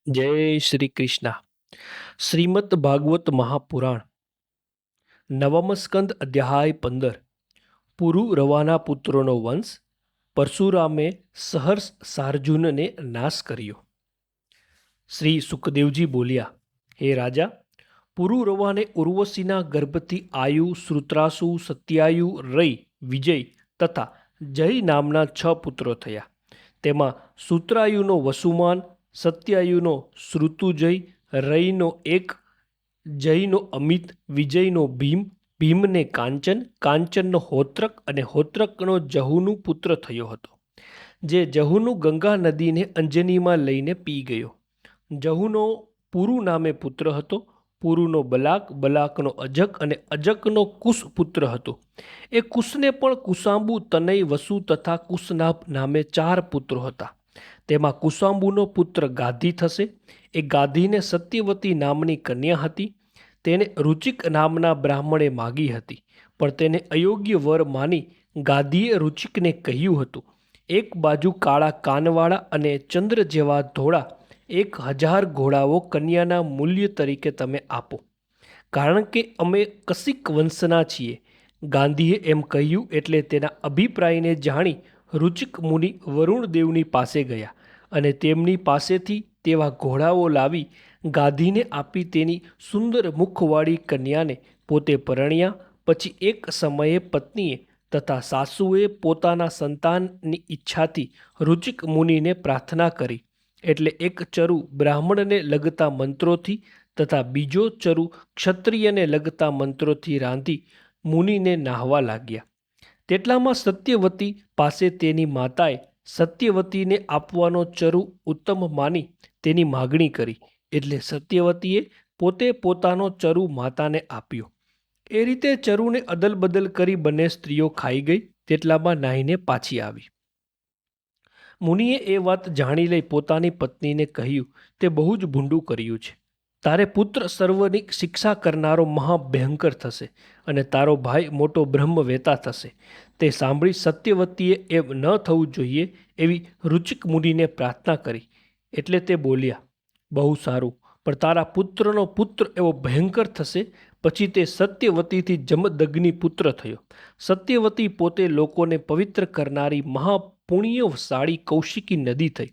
જય શ્રી કૃષ્ણ. શ્રીમદ ભાગવત મહાપુરાણ નવમ સ્કંદ અધ્યાય 15. પુરુ રવાના પુત્રોનો વંશ. પરશુરામે સહર્ષ સાર્જુનને નાશ કર્યો. શ્રી સુખદેવજી બોલ્યા, હે રાજા, પુરુ રવાને ઉર્વશીના ગર્ભથી આયુ, શ્રુત્રાસુ, સત્યાયુ, રઈ, વિજય તથા જય નામના 6 પુત્રો થયા. તેમાં સૂત્રાયુનો વસુમાન, સત્યાયુનો શ્રુતુજય, રઈનો એક, જયનો અમિત, વિજયનો ભીમ, ભીમને કાંચન, કાંચનનો હોત્રક અને હોત્રકનો જહુનું પુત્ર થયો હતો, જે જહુનું ગંગા નદીને અંજનીમાં લઈને પી ગયો. જહુનો પુરુ નામે પુત્ર હતો. પુરુનો બલાક, બલાકનો અજક અને અજકનો કુશ પુત્ર હતો. એ કુશને પણ કુશાંબુ, તનય, વસુ તથા કુશનાભ નામે 4 પુત્રો હતા. તેમાં કુશાંબુનો પુત્ર ગાધી થશે. એ ગાધીને સત્યવતી નામની કન્યા હતી. તેને રુચિક નામના બ્રાહ્મણે માગી હતી, પણ તેને અયોગ્ય વર માની ગાધીએ રુચિકને કહ્યું હતું, એક બાજુ કાળા કાનવાળા અને ચંદ્ર જેવા ધોળા 1000 ઘોડાઓ કન્યાના મૂલ્ય તરીકે તમે આપો, કારણ કે અમે કશિક વંશના છીએ. ગાંધીએ એમ કહ્યું એટલે તેના અભિપ્રાયને જાણી રુચિક મુનિ વરુણદેવની પાસે ગયા અને તેમની પાસેથી તેવા ઘોડાઓ લાવી ગાધીને આપી તેની સુંદર મુખવાળી કન્યાને પોતે પરણ્યા. પછી એક સમયે પત્નીએ તથા સાસુએ પોતાના સંતાનની ઈચ્છાથી રુચિક મુનિને પ્રાર્થના કરી, એટલે એક ચરુ બ્રાહ્મણને લગતા મંત્રોથી તથા બીજો ચરુ ક્ષત્રિયને લગતા મંત્રોથી રાંધી મુનિને નાહવા લાગ્યા. તેટલામાં સત્યવતી પાસે તેની માતાએ સત્યવતીને આપવાનો ચરુ ઉત્તમ માની તેની માગણી કરી, એટલે સત્યવતીએ પોતે પોતાનો ચરુ માતાને આપ્યો. એ રીતે ચરુને અદલબદલ કરી બંને સ્ત્રીઓ ખાઈ ગઈ. તેટલામાં નાહીને પાછી આવી. મુનિએ એ વાત જાણી લઈ પોતાની પત્નીને કહ્યું, તે બહુ જ ભૂંડું કર્યું છે. તારે પુત્ર સર્વની શિક્ષા કરનારો મહાભયંકર થશે અને તારો ભાઈ મોટો બ્રહ્મવેતા થશે. તે સાંભળી સત્યવતીએ એમ ન થવું જોઈએ એવી રુચિક મુનિને પ્રાર્થના કરી. એટલે તે બોલ્યા, બહુ સારું, પણ તારા પુત્રનો પુત્ર એવો ભયંકર થશે. પછી તે સત્યવતીથી જમદગ્નિ પુત્ર થયો. સત્યવતી પોતે લોકોને પવિત્ર કરનારી મહાપુણ્યશાળી કૌશિકી નદી થઈ.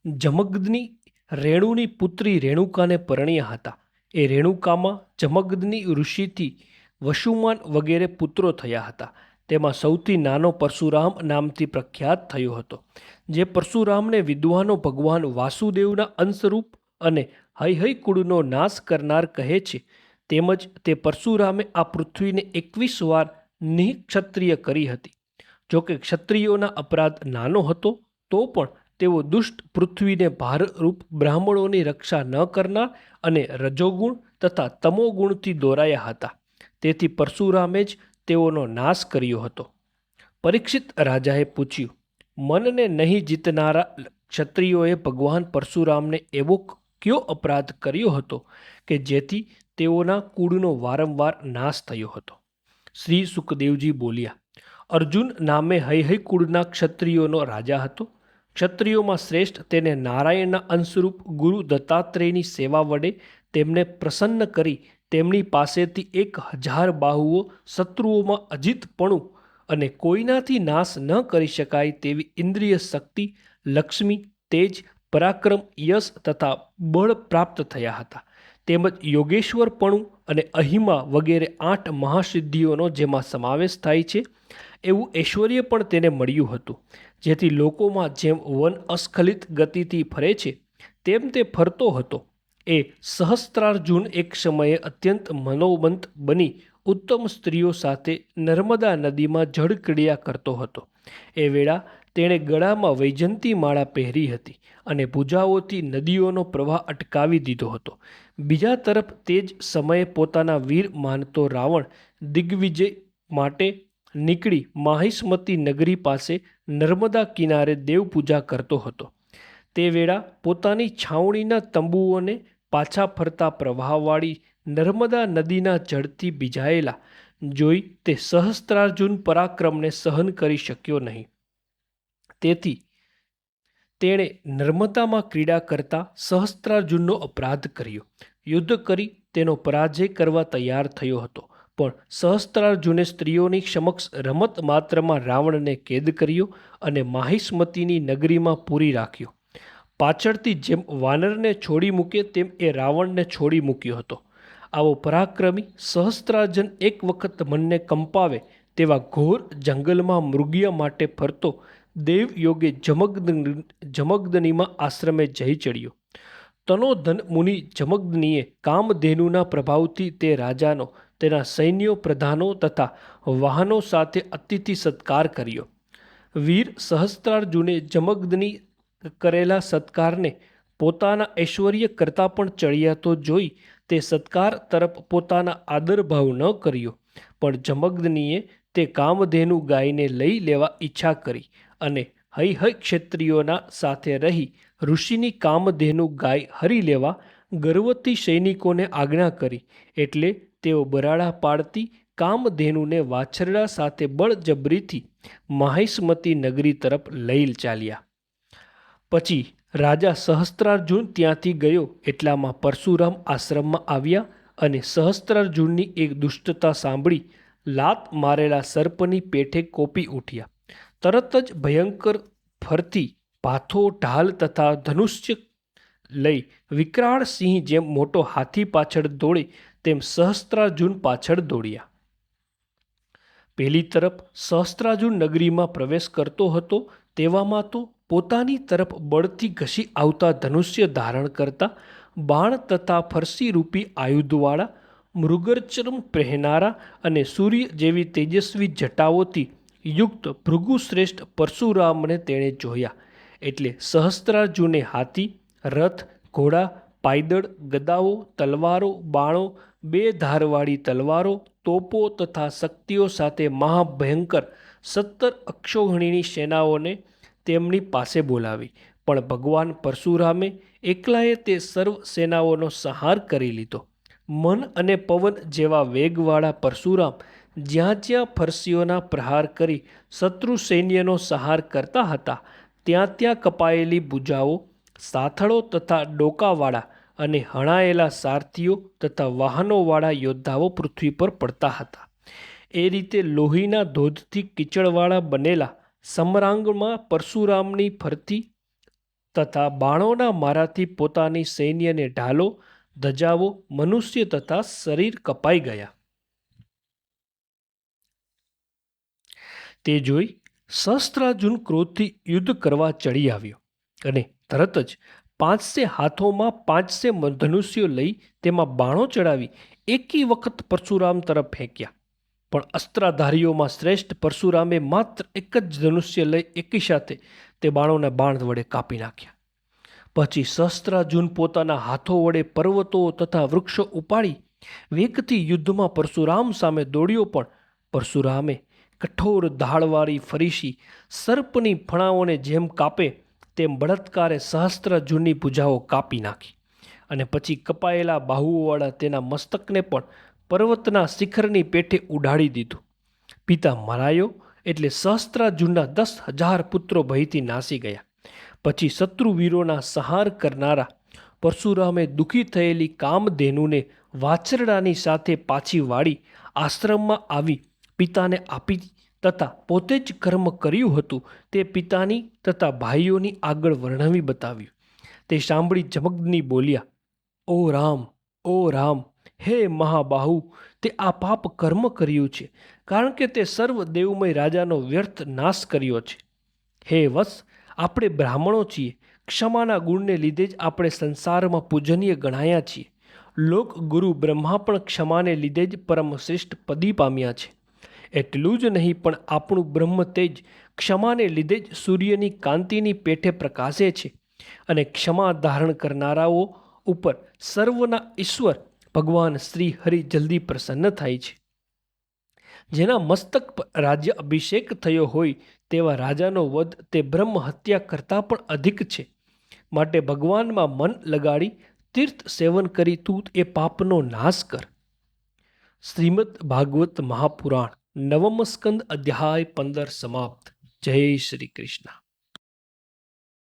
જમગ્નિ રેણુની પુત્રી રેણુકાને પરણ્યા હતા. એ રેણુકામાં જમગ્નિ ઋષિથી વશુમાન વગેરે પુત્રો થયા હતા. તેમાં સૌથી નાનો પરશુરામ નામથી પ્રખ્યાત થયો હતો. જે પરશુરામને વિદ્વાનો ભગવાન વાસુદેવના અંશરૂપ અને હૈહય કુળનો નાશ કરનાર કહે છે, તેમજ તે પરશુરામે આ પૃથ્વીને 21 વાર નિઃક્ષત્રિય કરી હતી. જોકે ક્ષત્રિયોના અપરાધ નાનો હતો, તો પણ તેઓ દુષ્ટ પૃથ્વીને ભારરૂપ બ્રાહ્મણોની રક્ષા ન કરનાર અને રજોગુણ તથા તમોગુણથી દોરાયા હતા. તેથી પરશુરામે જ તેઓનો નાશ કર્યો હતો. પરીક્ષિત રાજાએ પૂછ્યું, મનને નહીં જીતનારા ક્ષત્રિયોએ ભગવાન પરશુરામને એવો કયો અપરાધ કર્યો હતો કે જેથી તેઓના કુળનો વારંવાર નાશ થયો હતો? શ્રી સુખદેવજી બોલ્યા, અર્જુન નામે હૈહય કુળના ક્ષત્રિયોનો રાજા હતો. ક્ષત્રિયોમાં શ્રેષ્ઠ તેને નારાયણના અંશરૂપ ગુરુ દત્તાત્રેયની સેવા વડે તેમને પ્રસન્ન કરી તેમની પાસેથી 1000 બાહુઓ, શત્રુઓમાં અજીતપણું અને કોઈનાથી નાશ ન કરી શકાય તેવી ઇન્દ્રિય શક્તિ, લક્ષ્મી, તેજ, પરાક્રમ, યશ તથા બળ પ્રાપ્ત થયા હતા. તેમજ યોગેશ્વરપણું અને અહિમા વગેરે 8 મહાસિદ્ધિઓનો જેમાં સમાવેશ થાય છે એવું ઐશ્વર્ય પણ તેને મળ્યું હતું. જેથી લોકોમાં જેમ વન અસ્ખલિત ગતિથી ફરે છે તેમ તે ફરતો હતો. એ સહસ્ત્રાર્જુન એક સમયે અત્યંત મનોમંત બની ઉત્તમ સ્ત્રીઓ સાથે નર્મદા નદીમાં જળક્રીડા કરતો હતો. એ વેળા તેણે ગળામાં વૈજયંતી માળા પહેરી હતી અને ભુજાઓથી નદીઓનો પ્રવાહ અટકાવી દીધો હતો. બીજા તરફ તે જ સમયે પોતાના વીર માનતો રાવણ દિગ્વિજય માટે નીકળી માહિષ્મતી નગરી પાસે નર્મદા કિનારે દેવપૂજા કરતો હતો. તે વેળા પોતાની છાવણીના તંબુઓને પાછા ફરતા પ્રવાહવાળી નર્મદા નદીના જળથી ભીજાયેલા જોઈ તે સહસ્ત્રાર્જુન પરાક્રમને સહન કરી શક્યો નહીં. તેથી તેણે નર્મદામાં ક્રીડા કરતા સહસ્ત્રાર્જુનનો અપરાધ કર્યો. યુદ્ધ કરી તેનો પરાજય કરવા તૈયાર થયો હતો, પણ સહસ્ત્રાર્જુને સ્ત્રીઓની સમક્ષ રમત માત્રમાં રાવણને કેદ કર્યો અને માહિષ્મતીની નગરીમાં પૂરી રાખ્યો. પાછળથી જેમ વાનરને છોડી મૂકે તેમ એ રાવણને છોડી મૂક્યો હતો. આવો પરાક્રમી સહસ્ત્રાર્જુન એક વખત મનને કંપાવે તેવા ઘોર જંગલમાં મૃગયા માટે ફરતો દેવયોગે જમગ્દનીમાં આશ્રમે જઈ ચડ્યો. તનોધન મુનિ જમગ્દનીએ કામધેનુના પ્રભાવથી તે રાજાનો તેના સૈન્યો પ્રધાનો તથા વાહનો સાથે અતિથિ સત્કાર કર્યો. વીર સહસ્ત્રાર્જુને જમગ્દની કરેલા સત્કારને પોતાના ઐશ્વર્ય કરતાં પણ ચડિયાતો જોઈ તે સત્કાર તરફ પોતાના આદરભાવ ન કર્યો, પણ જમગ્દનીએ તે કામધેનુ ગાયને લઈ લેવા ઈચ્છા કરી અને હૈ ક્ષત્રિયોના સાથે રહી ઋષિની કામધેનુ ગાય હરી લેવા ગર્વથી સૈનિકોને આજ્ઞા કરી. એટલે તેઓ બરાડા પાડતી કામધેનુને વાછરડા સાથે બળજબરીથી માહિષ્મતી નગરી તરફ લઈ ચાલ્યા. પછી રાજા સહસ્ત્રાર્જુન ત્યાંથી ગયો એટલામાં પરશુરામ આશ્રમમાં આવ્યા અને સહસ્ત્રાર્જુનની એક દુષ્ટતા સાંભળી લાત મારેલા સર્પની પેઠે કોપી ઉઠ્યા. તરત જ ભયંકર ફરતી ભાથો ઢાલ તથા ધનુષ્ય લઈ વિકરાળ સિંહ જેમ મોટો હાથી પાછળ દોડે તેમ સહસ્ત્રાર્જુન પાછળ દોડ્યા. પેલી તરફ સહસ્ત્રાર્જુન નગરીમાં પ્રવેશ કરતો હતો તેવામાં તો પોતાની તરફ બળથી ઘસી આવતા ધનુષ્ય ધારણ કરતા બાણ તથા ફરસીરૂપી આયુધવાળા મૃગચર્મ પહેરનારા અને સૂર્ય જેવી તેજસ્વી જટાઓથી યુક્ત ભૃગુશ્રેષ્ઠ પરશુરામને તેણે જોયા. એટલે સહસ્ત્રાર્જુને હાથી, રથ, ઘોડા, પાયદળ, ગદાઓ, તલવારો, બાણો, બે ધારવાળી તલવારો, તોપો તથા શક્તિઓ સાથે મહાભયંકર 17 અક્ષૌહિણીની સેનાઓને તેમની પાસે બોલાવી. પણ ભગવાન પરશુરામે એકલાએ તે સર્વ સેનાઓનો સંહાર કરી લીધો. મન અને પવન જેવા વેગવાળા પરશુરામ જ્યાં જ્યાં ફરસીઓના પ્રહાર કરી શત્રુ સૈન્યનો સંહાર કરતા હતા ત્યાં ત્યાં કપાયેલી ભુજાઓ, સાથળો તથા ડોકાવાળા અને હણાયેલા સારથીઓ તથા વાહનોવાળા યોદ્ધાઓ પૃથ્વી પર પડતા હતા. એ રીતે લોહીના ધોધથી કીચડવાળા બનેલા સમરાંગણમાં પરશુરામની ફરતી તથા બાણોના મારાથી પોતાની સૈન્યને ઢાલો, ધજાવો, મનુષ્ય તથા શરીર કપાઈ ગયા. તે જોઈ સહસ્ત્રાર્જુન ક્રોધથી યુદ્ધ કરવા ચડી આવ્યો અને તરત જ 500 હાથોમાં 500 ધનુષ્યો લઈ તેમાં બાણો ચડાવી એકી વખત પરશુરામ તરફ ફેંક્યા. પણ અસ્ત્રાધારીઓમાં શ્રેષ્ઠ પરશુરામે માત્ર એક જ ધનુષ્ય લઈ એકી સાથે તે બાણોના બાણ વડે કાપી નાખ્યા. પછી સહસ્ત્રાર્જુન પોતાના હાથો વડે પર્વતો તથા વૃક્ષો ઉપાડી વેગથી યુદ્ધમાં પરશુરામ સામે દોડ્યો, પણ પરશુરામે કઠોર ધાળવાળી ફરીસી સર્પની ફણાઓને જેમ કાપે તેમ બળાત્કારે સહસ્ત્રાર્જુનની ભુજાઓ કાપી નાખી અને પછી કપાયેલા બાહુઓવાળા તેના મસ્તકને પણ પર્વતના શિખરની પેઠે ઉડાડી દીધું. પિતા મરાયો એટલે સહસ્ત્રાર્જુનના 10,000 પુત્રો ભયથી નાસી ગયા. પછી શત્રુવીરોના સંહાર કરનારા પરશુરામે દુઃખી થયેલી કામધેનુને વાછરડાની સાથે પાછી વાળી આશ્રમમાં આવી પિતાને આપી તથા પોતે જ કર્મ કર્યું હતું તે પિતાની તથા ભાઈઓની આગળ વર્ણવી બતાવ્યું. તે સાંભળી જમગ્ની બોલ્યા, ઓ રામ, ઓ રામ, હે મહાબાહુ, તે આ પાપ કર્મ કર્યું છે, કારણ કે તે સર્વ દેવમય રાજાનો વ્યર્થ નાશ કર્યો છે. હે વત્સ, આપણે બ્રાહ્મણો છીએ, ક્ષમાના ગુણને લીધે જ આપણે સંસારમાં પૂજનીય ગણાયા છીએ. લોક ગુરુ બ્રહ્મા પણ ક્ષમાને લીધે જ પરમ શ્રેષ્ઠ પદી પામ્યા છે. એટલું જ નહીં, પણ આપણું બ્રહ્મ તેજ ક્ષમાને લીધે જ સૂર્યની કાંતિની પેઠે પ્રકાશે છે અને ક્ષમા ધારણ કરનારાઓ ઉપર સર્વના ઈશ્વર ભગવાન શ્રી હરિ જલ્દી પ્રસન્ન થાય છે. જેના મસ્તક પર રાજ્ય અભિષેક થયો હોય તેવા રાજાનો વધ તે બ્રહ્મ હત્યા કરતાં પણ અધિક છે. માટે ભગવાનમાં મન લગાડી તીર્થ સેવન કરી તું એ પાપનો નાશ કર. શ્રીમદ ભાગવત મહાપુરાણ નવમ સ્કંદ અધ્યાય 15 સમાપ્ત. જય શ્રી કૃષ્ણ.